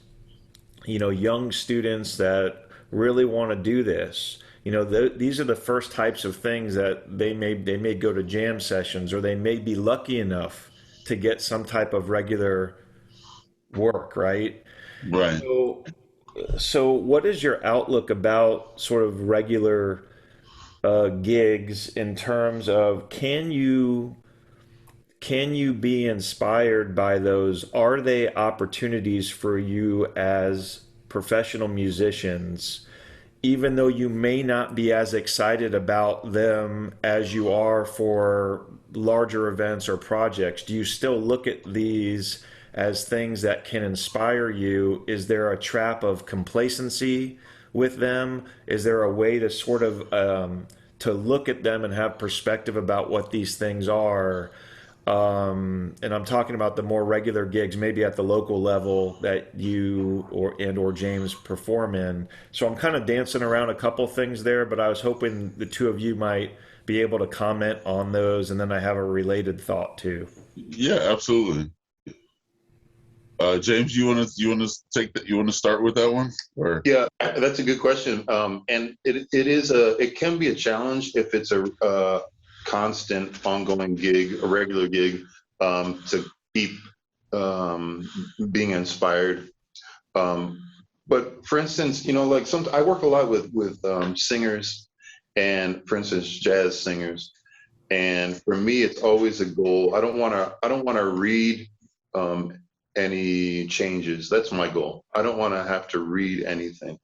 young students that really want to do this, these are the first types of things that they may go to jam sessions, or they may be lucky enough to get some type of regular work, right? Right. So what is your outlook about sort of regular gigs in terms of can you be inspired by those? Are they opportunities for you as professional musicians, even though you may not be as excited about them as you are for larger events or projects? Do you still look at these as things that can inspire you? Is there a trap of complacency with them? Is there a way to sort of to look at them and have perspective about what these things are? And I'm talking about the more regular gigs, maybe at the local level that you or James perform in. So I'm kind of dancing around a couple things there, but I was hoping the two of you might be able to comment on those, and then I have a related thought too. Yeah, absolutely. James, you want to take that? You want to start with that one? Or? Yeah, that's a good question. And it can be a challenge if it's a constant, ongoing gig, a regular gig, to keep being inspired. But for instance, I work a lot with singers, and for instance, jazz singers. And for me, it's always a goal. I don't want to read any changes. That's my goal. I don't want to have to read anything.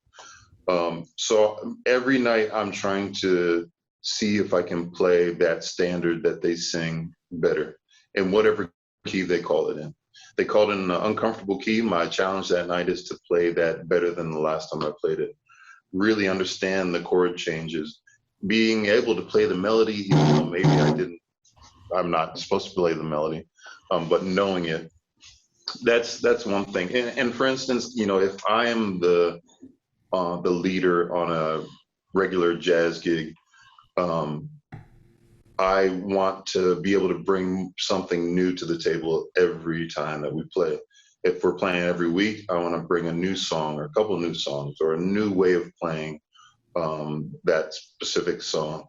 So every night I'm trying to see if I can play that standard that they sing better in whatever key they call it in. They called it in an uncomfortable key. My challenge that night is to play that better than the last time I played it. Really understand the chord changes, being able to play the melody, even though maybe I'm not supposed to play the melody, but knowing it, that's one thing. And for instance, if I am the leader on a regular jazz gig, um, I want to be able to bring something new to the table every time that we play. If we're playing every week, I want to bring a new song or a couple new songs or a new way of playing that specific song.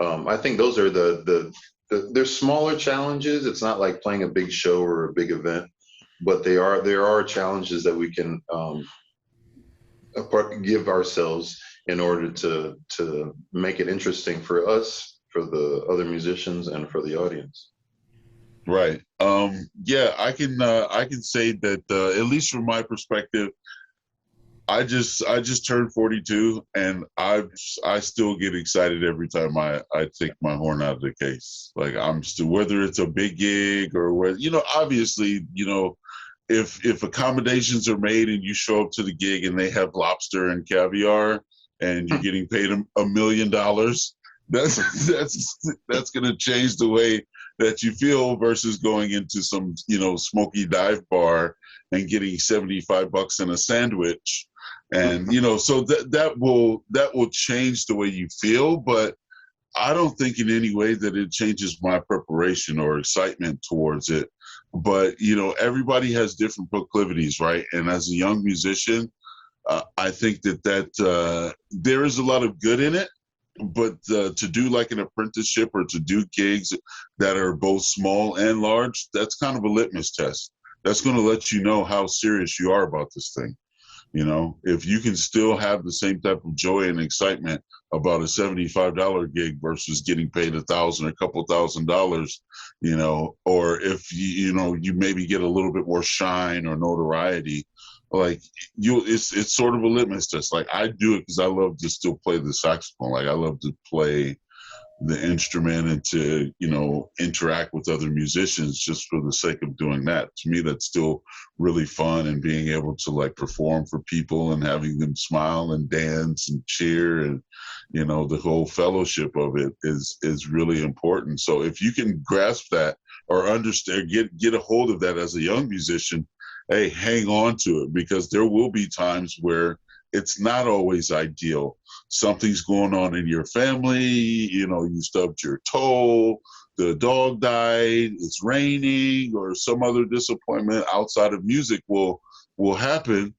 I think those are they're smaller challenges. It's not like playing a big show or a big event, but there are challenges that we can give ourselves in order to make it interesting for us, for the other musicians, and for the audience. Right. Yeah, I can say that at least from my perspective, I just turned 42, and I still get excited every time I take my horn out of the case. Like, I'm still, whether it's a big gig or whether, obviously, if accommodations are made and you show up to the gig and they have lobster and caviar and you're getting paid $1 million, that's going to change the way that you feel versus going into some, smoky dive bar and getting $75 in a sandwich. And, so that will change the way you feel, but I don't think in any way that it changes my preparation or excitement towards it. But, everybody has different proclivities, right? And as a young musician, I think that there is a lot of good in it. But to do like an apprenticeship or to do gigs that are both small and large, that's kind of a litmus test. That's going to let you know how serious you are about this thing. If you can still have the same type of joy and excitement about a $75 gig versus getting paid $1,000 or a couple $1,000, or if you maybe get a little bit more shine or notoriety, like it's sort of a litmus test. Like, I do it because I love to still play the saxophone. Like, I love to play the instrument and to interact with other musicians just for the sake of doing that. To me, that's still really fun, and being able to like perform for people and having them smile and dance and cheer, and the whole fellowship of it is really important. So if you can grasp that or understand, get a hold of that as a young musician, hey, hang on to it, because there will be times where it's not always ideal. Something's going on in your family, you stubbed your toe, the dog died, it's raining, or some other disappointment outside of music will happen.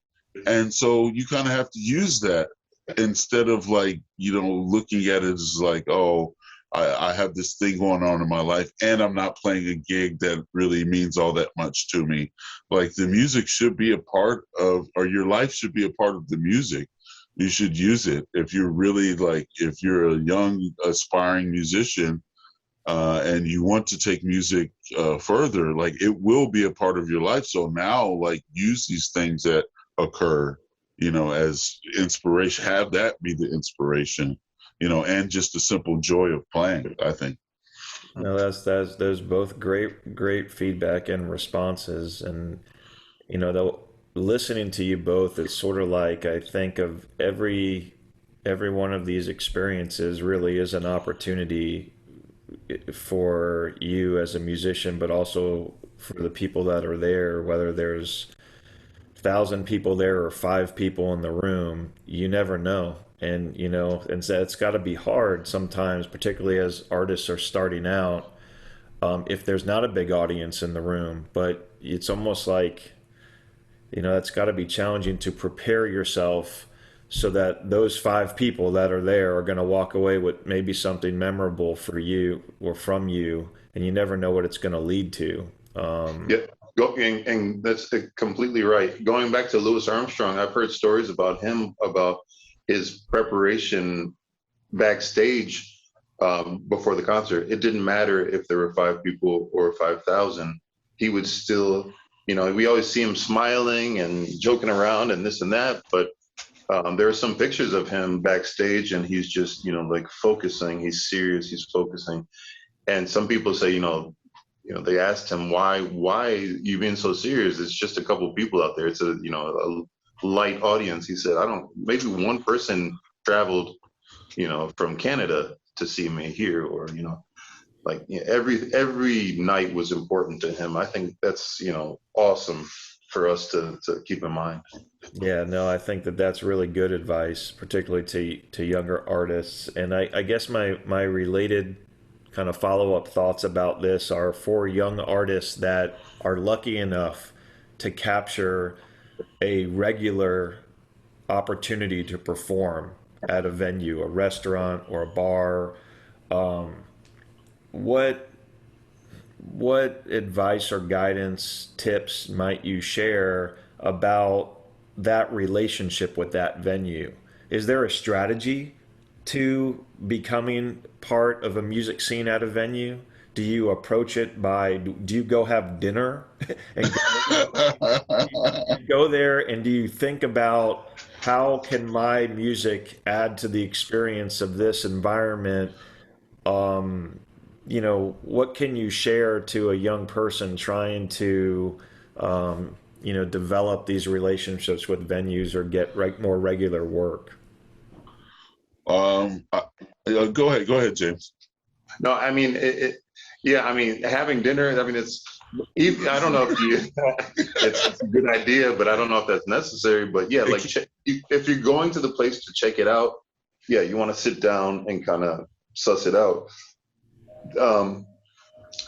And so you kind of have to use that instead of like, looking at it as like, oh, I have this thing going on in my life and I'm not playing a gig that really means all that much to me. Like, the music should be a part of, or your life should be a part of the music. You should use it. If you're really if you're a young aspiring musician and you want to take music further, like, it will be a part of your life. So now, like, use these things that occur, as inspiration, have that be the inspiration. And just the simple joy of playing, I think. No, that's those both great feedback and responses. And listening to you both, it's sort of like, I think of every one of these experiences really is an opportunity for you as a musician, but also for the people that are there, whether there's 1,000 people there or 5 people in the room. You never know. And and so it's got to be hard sometimes, particularly as artists are starting out, if there's not a big audience in the room. But it's almost like, it's got to be challenging to prepare yourself so that those 5 people that are there are going to walk away with maybe something memorable for you or from you, and you never know what it's going to lead to. Yeah. And that's completely right. Going back to Louis Armstrong, I've heard stories about him, about his preparation backstage before the concert. It didn't matter if there were 5 people or 5,000. He would still, we always see him smiling and joking around and this and that, but There are some pictures of him backstage, and he's just, like focusing. He's serious. He's focusing. And some people say, they asked him, why you being so serious? It's just a couple of people out there. It's a light audience. He said, maybe one person traveled, from Canada to see me here, or, like every night was important to him. I think that's, awesome for us to keep in mind. Yeah, no, I think that that's really good advice, particularly to younger artists. And I guess my related kind of follow-up thoughts about this are for young artists that are lucky enough to capture a regular opportunity to perform at a venue, a restaurant or a bar. What advice or guidance tips might you share about that relationship with that venue? Is there a strategy to becoming part of a music scene at a venue? Do you approach it by, do you go have dinner and go there, and do you think about how can my music add to the experience of this environment? What can you share to a young person trying to, develop these relationships with venues or get more regular work? Go ahead, James. No, I mean, yeah, I mean, having dinner, I mean, I don't know if it's a good idea, but I don't know if that's necessary. But yeah, like if you're going to the place to check it out, yeah, you want to sit down and kind of suss it out.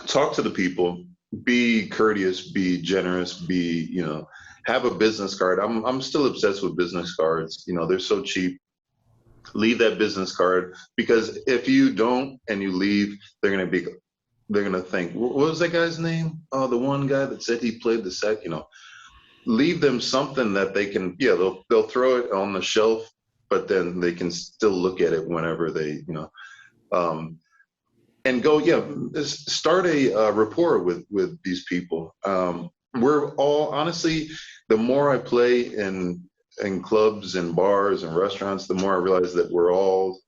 Talk to the people, be courteous, be generous, have a business card. I'm still obsessed with business cards. They're so cheap. Leave that business card, because if you don't and you leave, they're gonna think, what was that guy's name? Oh, the one guy that said he played the sax. Leave them something that they can. Yeah, they'll throw it on the shelf, but then they can still look at it whenever they and go. Yeah, start a rapport with these people. We're all, honestly, the more I play in clubs and bars and restaurants, the more I realize that we're all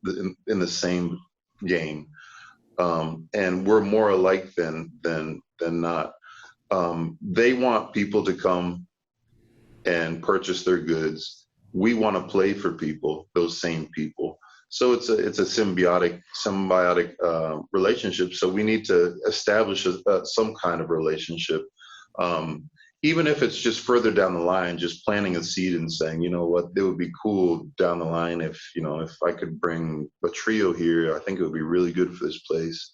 in the same game, and we're more alike than not. They want people to come and purchase their goods. We want to play for people, those same people. So it's a symbiotic relationship. So we need to establish some kind of relationship. Even if it's just further down the line, just planting a seed and saying, you know what, it would be cool down the line if I could bring a trio here. I think it would be really good for this place.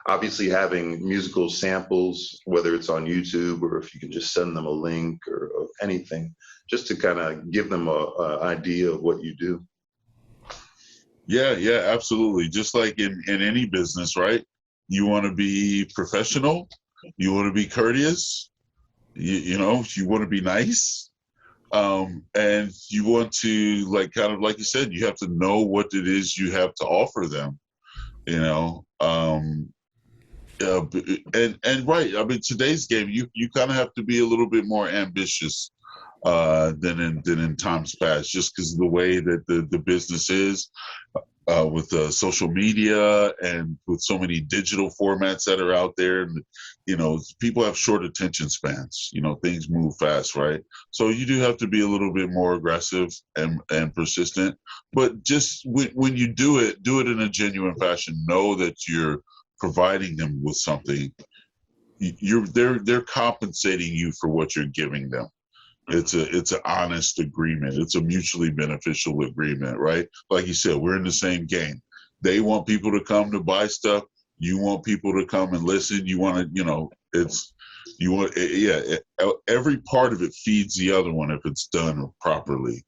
Obviously, having musical samples, whether it's on YouTube or if you can just send them a link or anything, just to kind of give them a idea of what you do. Yeah, absolutely. Just like in any business, right? You want to be professional, you want to be courteous, you want to be nice, and you want to, like, kind of like you said, you have to know what it is you have to offer them, and right. I mean, today's game, you kind of have to be a little bit more ambitious than in times past, just because of the way that the business is, with social media and with so many digital formats that are out there. And, people have short attention spans, things move fast, right? So you do have to be a little bit more aggressive and persistent, but just when you do it in a genuine fashion. Know that you're providing them with something. They're compensating you for what you're giving them. It's an honest agreement. It's a mutually beneficial agreement, right? Like you said, we're in the same game. They want people to come to buy stuff. You want people to come and listen. You want to, every part of it feeds the other one if it's done properly,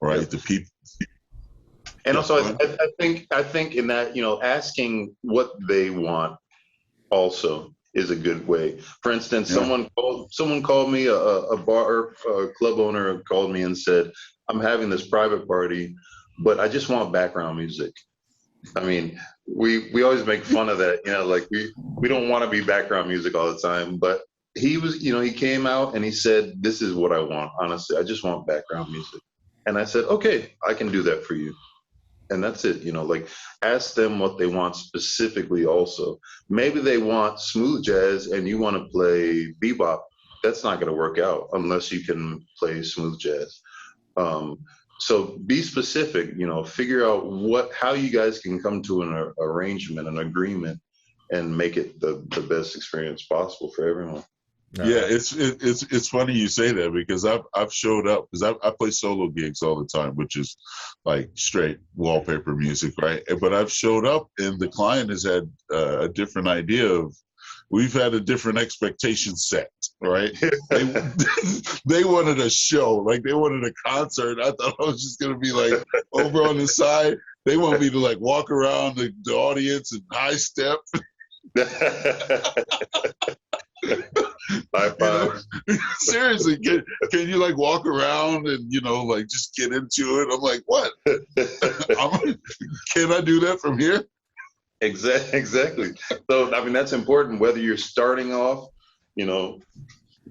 right? The people. And also, I think in that, asking what they want also is a good way. For instance, someone called me, a bar club owner called me and said, I'm having this private party, but I just want background music. I mean, we always make fun of that, like we don't want to be background music all the time, but he was, he came out and he said, this is what I want. Honestly, I just want background music. And I said, okay, I can do that for you. And that's it. Like, ask them what they want specifically also. Maybe they want smooth jazz and you want to play bebop. That's not going to work out unless you can play smooth jazz. Um, so be specific, figure out how you guys can come to an arrangement, an agreement, and make it the best experience possible for everyone. Yeah, it's funny you say that, because I've showed up, because I play solo gigs all the time, which is like straight wallpaper music, right? But I've showed up and the client has had a different idea of, we've had a different expectation set, right? They wanted a show, like they wanted a concert. I thought I was just gonna be like over on the side. They want me to like walk around the audience and high step. High five. Seriously, can you like walk around and like just get into it? I'm like, what? Can I do that from here? Exactly. So I mean, that's important. Whether you're starting off,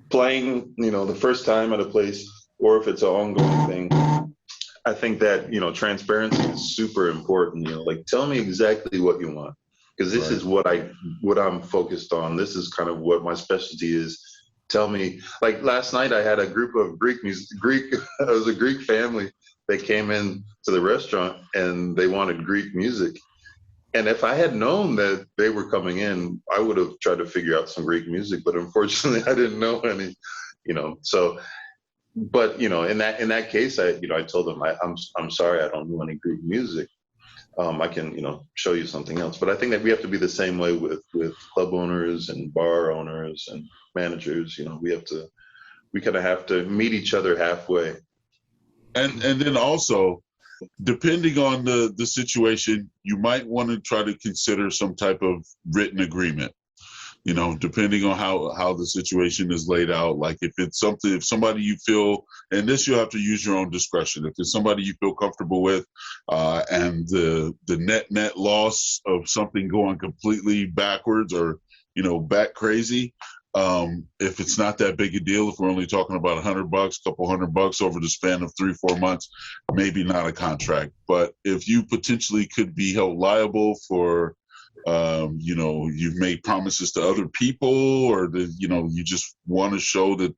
playing, the first time at a place, or if it's an ongoing thing. I think that transparency is super important. Like, tell me exactly what you want, because this is what I'm focused on. This is kind of what my specialty is. Tell me. Like last night, I had a group of it was a Greek family. They came in to the restaurant and they wanted Greek music. And if I had known that they were coming in, I would have tried to figure out some Greek music. But unfortunately, I didn't know any. So. But in that case, I told them I'm sorry, I don't know any Greek music. I can show you something else. But I think that we have to be the same way with club owners and bar owners and managers. We kind of have to meet each other halfway. And then also, depending on the situation, you might want to try to consider some type of written agreement. Depending on how the situation is laid out. Like if somebody you feel, and this you'll have to use your own discretion. If it's somebody you feel comfortable with, and the net loss of something going completely backwards or bat crazy, if it's not that big a deal, if we're only talking about $100, couple $100 over the span of 3-4 months, maybe not a contract. But if you potentially could be held liable for you've made promises to other people, or you just want to show that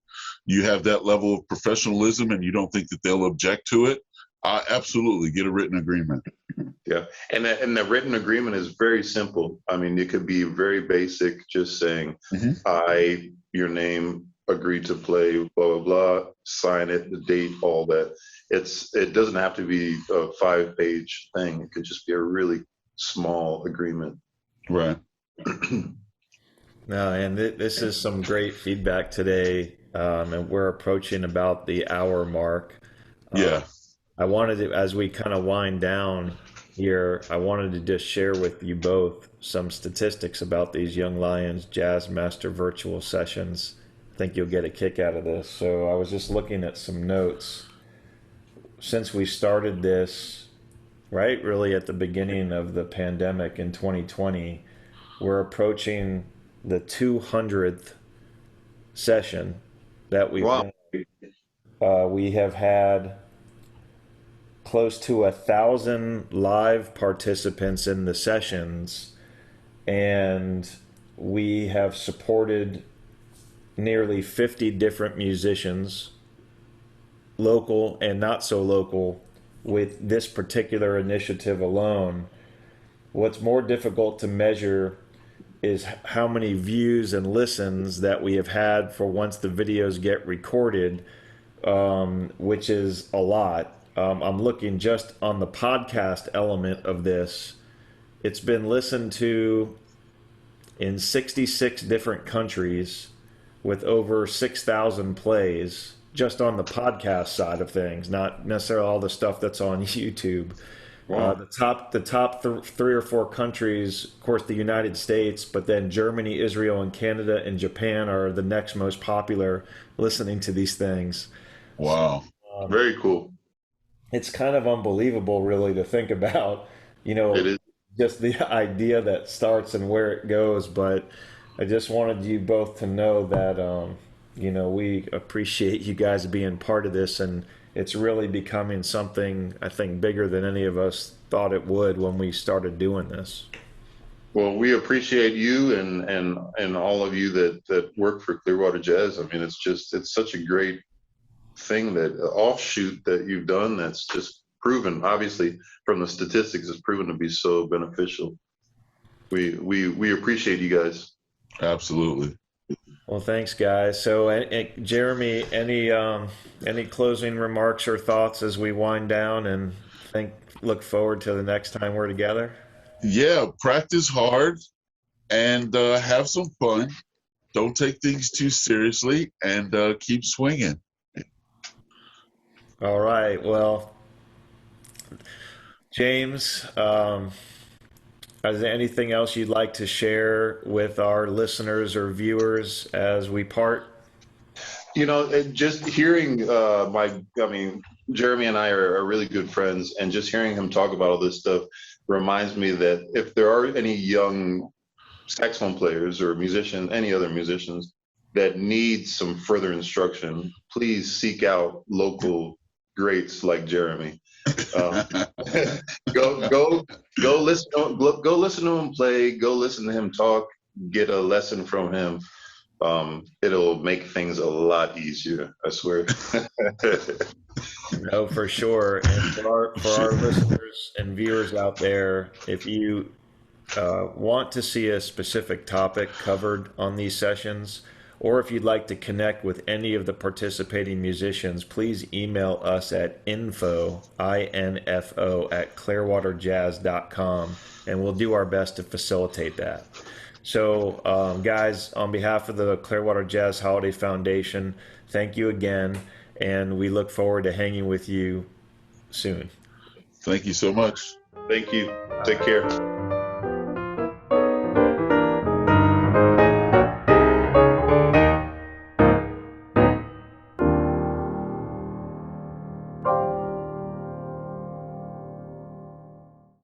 you have that level of professionalism and you don't think that they'll object to it, absolutely get a written agreement. Yeah. And the written agreement is very simple. I mean, it could be very basic, just saying, your name, agree to play, blah, blah, blah, sign it, the date, all that. It doesn't have to be a 5-page thing. It could just be a really small agreement. Right. No, and this is some great feedback today, and we're approaching about the hour mark. Yeah. I wanted to, as we kind of wind down here, I wanted to just share with you both some statistics about these Young Lions Jazz Master virtual sessions. I think you'll get a kick out of this. So I was just looking at some notes. Since we started this, right, really at the beginning of the pandemic in 2020, we're approaching the 200th session that we've Wow. we have had close to 1,000 live participants in the sessions, and we have supported nearly 50 different musicians, local and not so local, with this particular initiative alone. What's more difficult to measure is how many views and listens that we have had for once the videos get recorded, which is a lot. I'm looking just on the podcast element of this. It's been listened to in 66 different countries with over 6,000 plays, just on the podcast side of things, not necessarily all the stuff that's on YouTube. Wow. The top 3 or 4 countries, of course, the United States, but then Germany, Israel, and Canada and Japan are the next most popular listening to these things. Wow. So, very cool. It's kind of unbelievable, really, to think about, It is. just the idea that starts and where it goes. But I just wanted you both to know that, we appreciate you guys being part of this and it's really becoming something, I think, bigger than any of us thought it would when we started doing this. Well, we appreciate you and all of you that work for Clearwater Jazz. I mean, it's such a great thing, that offshoot that you've done, that's just proven, obviously from the statistics, it's proven to be so beneficial. We appreciate you guys. Absolutely. Well, thanks, guys. So, Jeremy, any closing remarks or thoughts as we wind down and look forward to the next time we're together? Yeah, practice hard and have some fun. Don't take things too seriously, and keep swinging. All right. Well, James, is there anything else you'd like to share with our listeners or viewers as we part? Just hearing I mean, Jeremy and I are really good friends, and just hearing him talk about all this stuff reminds me that if there are any young saxophone players or musicians, any other musicians that need some further instruction, please seek out local greats like Jeremy. Um, go listen to him play. Go listen to him talk. Get a lesson from him. It'll make things a lot easier, I swear. No, for sure. And for our listeners and viewers out there, if you want to see a specific topic covered on these sessions, or if you'd like to connect with any of the participating musicians, please email us at info at clearwaterjazz.com, and we'll do our best to facilitate that. So, guys, on behalf of the Clearwater Jazz Holiday Foundation, thank you again, and we look forward to hanging with you soon. Thank you so much. Thank you. Take care.